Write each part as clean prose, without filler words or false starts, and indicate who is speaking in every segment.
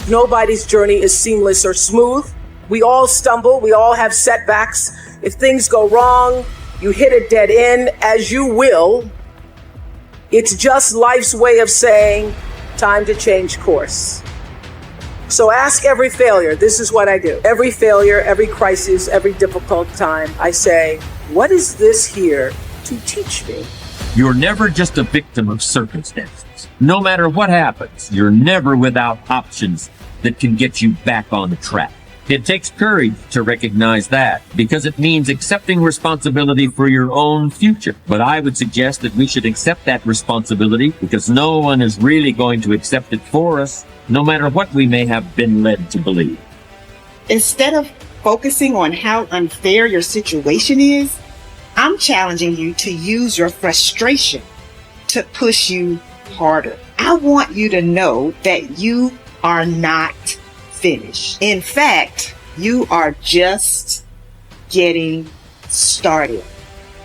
Speaker 1: Nobody's journey is seamless or smooth. We all stumble. We all have setbacks. If things go wrong, you hit a dead end, as you will. It's just life's way of saying, time to change course. So ask every failure. This is what I do. Every failure, every crisis, every difficult time, I say, what is this here to teach me?
Speaker 2: You're never just a victim of circumstances. No matter what happens, you're never without options that can get you back on the track. It takes courage to recognize that, because it means accepting responsibility for your own future. But I would suggest that we should accept that responsibility, because no one is really going to accept it for us, no matter what we may have been led to believe.
Speaker 3: Instead of focusing on how unfair your situation is, I'm challenging you to use your frustration to push you harder. I want you to know that you are not finished. In fact, you are just getting started.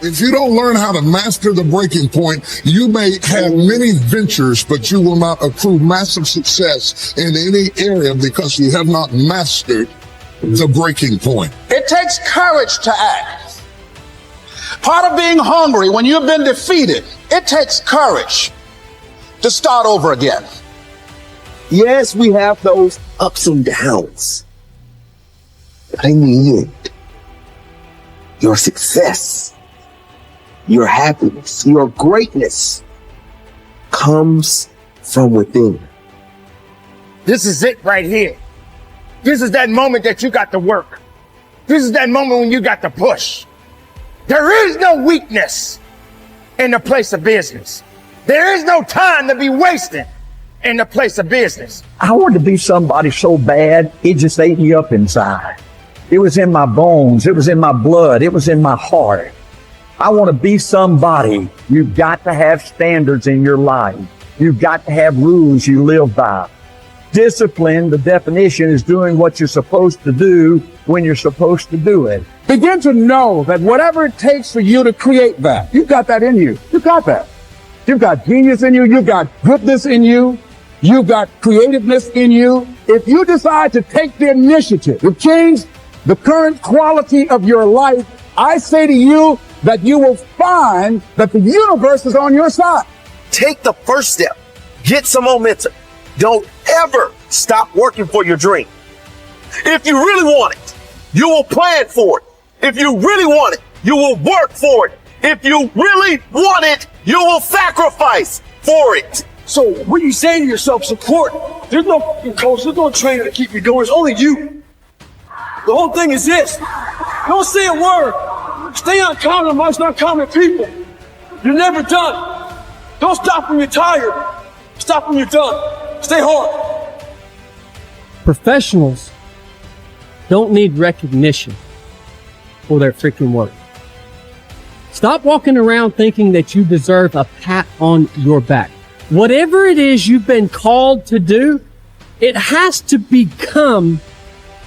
Speaker 4: If you don't learn how to master the breaking point, you may have many ventures, but you will not accrue massive success in any area because you have not mastered the breaking point.
Speaker 5: It takes courage to act. Part of being hungry when you've been defeated, it takes courage to start over again.
Speaker 6: Yes, we have those ups and downs. But in the end, your success, your happiness, your greatness comes from within.
Speaker 7: This is it right here. This is that moment that you got to work. This is that moment when you got to push. There is no weakness in the place of business. There is no time to be wasting in the place of business.
Speaker 8: I wanted to be somebody so bad, it just ate me up inside. It was in my bones. It was in my blood. It was in my heart. I want to be somebody. You've got to have standards in your life. You've got to have rules you live by. Discipline, the definition, is doing what you're supposed to do when you're supposed to do it.
Speaker 9: Begin to know that whatever it takes for you to create that, you've got that in you. You've got that. You've got genius in you. You've got goodness in you. You've got creativeness in you. If you decide to take the initiative to change the current quality of your life, I say to you that you will find that the universe is on your side.
Speaker 6: Take the first step. Get some momentum. Don't ever stop working for your dream. If you really want it, you will plan for it. If you really want it, you will work for it. If you really want it, you will sacrifice for it.
Speaker 10: So when you say to yourself, support, there's no fucking coach, there's no trainer to keep you going. It's only you. The whole thing is this. Don't say a word. Stay uncommon amongst uncommon people. You're never done. Don't stop when you're tired. Stop when you're done. Stay hard.
Speaker 11: Professionals don't need recognition for their freaking work. Stop walking around thinking that you deserve a pat on your back. Whatever it is you've been called to do, it has to become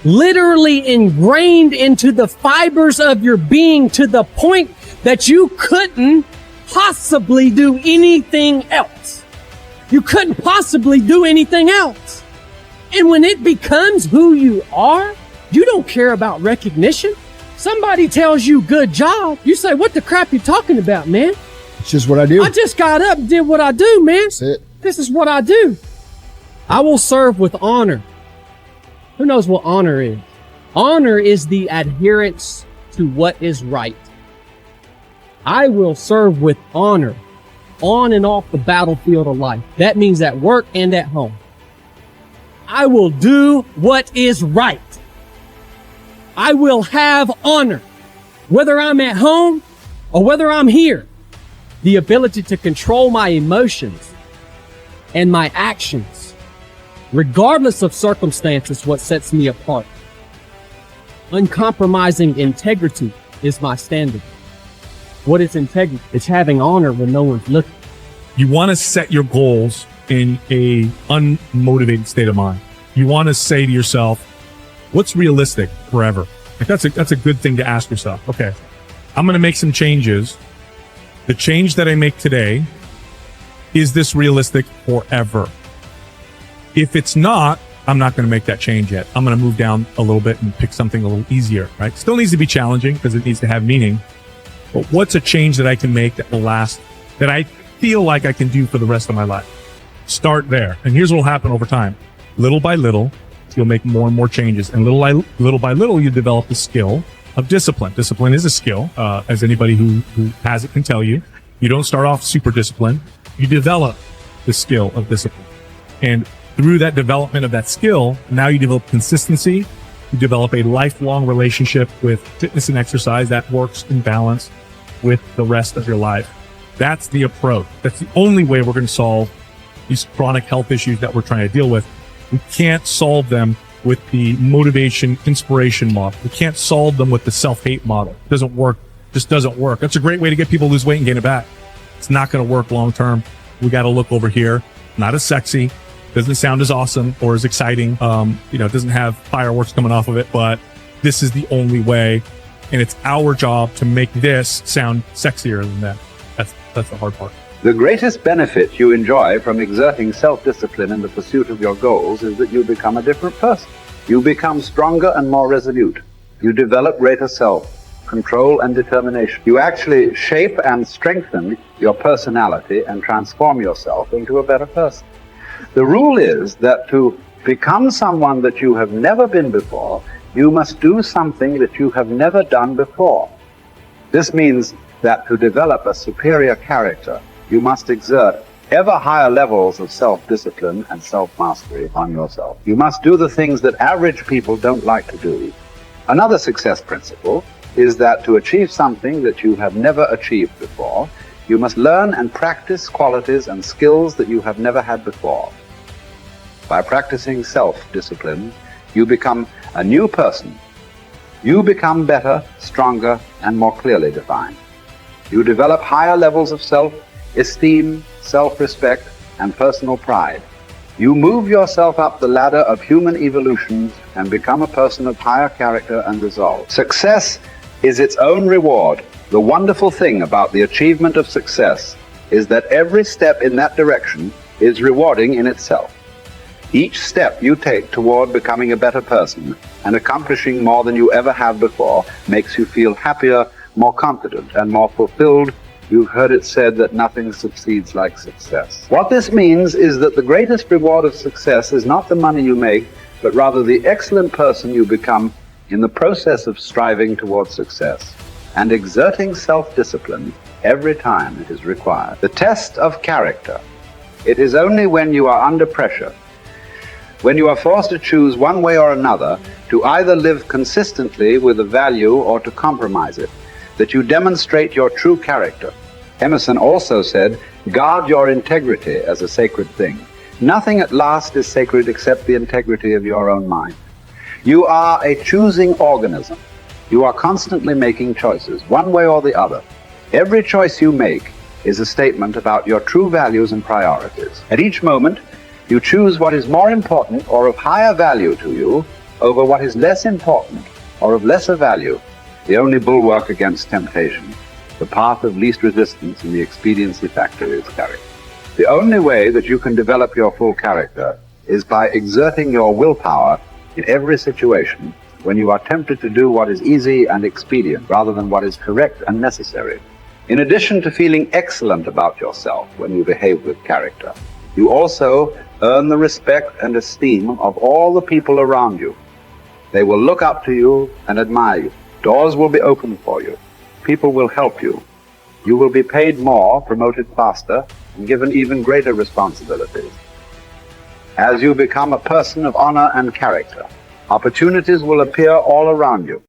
Speaker 11: literally ingrained into the fibers of your being to the point that you couldn't possibly do anything else. You couldn't possibly do anything else. And when it becomes who you are, you don't care about recognition. Somebody tells you good job, you say, what the crap you talking about, man?
Speaker 9: It's just what I do.
Speaker 11: I just got up and did what I do, man.
Speaker 9: That's it.
Speaker 11: This is what I do. I will serve with honor. Who knows what honor is? Honor is the adherence to what is right. I will serve with honor on and off the battlefield of life. That means at work and at home. I will do what is right. I will have honor, whether I'm at home or whether I'm here. The ability to control my emotions and my actions, regardless of circumstances, what sets me apart. Uncompromising integrity is my standard. What is integrity? It's having honor when no one's looking.
Speaker 12: You want to set your goals in a unmotivated state of mind. You want to say to yourself, what's realistic forever? Like that's a good thing to ask yourself. Okay, I'm going to make some changes. The change that I make today, is this realistic forever? If it's not, I'm not going to make that change yet. I'm going to move down a little bit and pick something a little easier, right? Still needs to be challenging because it needs to have meaning. But what's a change that I can make that will last, that I feel like I can do for the rest of my life? Start there. And here's what will happen over time. Little by little, you'll make more and more changes. And little by little, you develop the skill of discipline. Discipline is a skill, as anybody who has it can tell you. You don't start off super disciplined. You develop the skill of discipline. And through that development of that skill, now you develop consistency. You develop a lifelong relationship with fitness and exercise that works in balance with the rest of your life. That's the approach. That's the only way we're going to solve these chronic health issues that we're trying to deal with. We can't solve them with the motivation, inspiration model. We can't solve them with the self-hate model. It doesn't work. Just doesn't work. That's a great way to get people to lose weight and gain it back. It's not going to work long term. We got to look over here. Not as sexy. Doesn't sound as awesome or as exciting. It doesn't have fireworks coming off of it, but this is the only way. And it's our job to make this sound sexier than that. That's the hard part.
Speaker 13: The greatest benefit you enjoy from exerting self-discipline in the pursuit of your goals is that you become a different person. You become stronger and more resolute. You develop greater self-control and determination. You actually shape and strengthen your personality and transform yourself into a better person. The rule is that to become someone that you have never been before, you must do something that you have never done before. This means that to develop a superior character, you must exert ever higher levels of self-discipline and self-mastery on yourself. You must do the things that average people don't like to do. Another success principle is that to achieve something that you have never achieved before, you must learn and practice qualities and skills that you have never had before. By practicing self-discipline, you become a new person. You become better, stronger, and more clearly defined. You develop higher levels of self-esteem, self-respect, and personal pride. You move yourself up the ladder of human evolution and become a person of higher character and resolve. Success is its own reward. The wonderful thing about the achievement of success is that every step in that direction is rewarding in itself. Each step you take toward becoming a better person and accomplishing more than you ever have before makes you feel happier, more confident, and more fulfilled. You've heard it said that nothing succeeds like success. What this means is that the greatest reward of success is not the money you make, but rather the excellent person you become in the process of striving towards success and exerting self-discipline every time it is required. The test of character. It is only when you are under pressure, when you are forced to choose one way or another, to either live consistently with a value or to compromise it, that you demonstrate your true character. Emerson also said, guard your integrity as a sacred thing. Nothing at last is sacred except the integrity of your own mind. You are a choosing organism. You are constantly making choices, one way or the other. Every choice you make is a statement about your true values and priorities. At each moment, you choose what is more important or of higher value to you over what is less important or of lesser value. The only bulwark against temptation, the path of least resistance in the expediency factor is character. The only way that you can develop your full character is by exerting your willpower in every situation when you are tempted to do what is easy and expedient rather than what is correct and necessary. In addition to feeling excellent about yourself when you behave with character, you also earn the respect and esteem of all the people around you. They will look up to you and admire you. Doors will be opened for you. People will help you. You will be paid more, promoted faster, and given even greater responsibilities. As you become a person of honor and character, opportunities will appear all around you.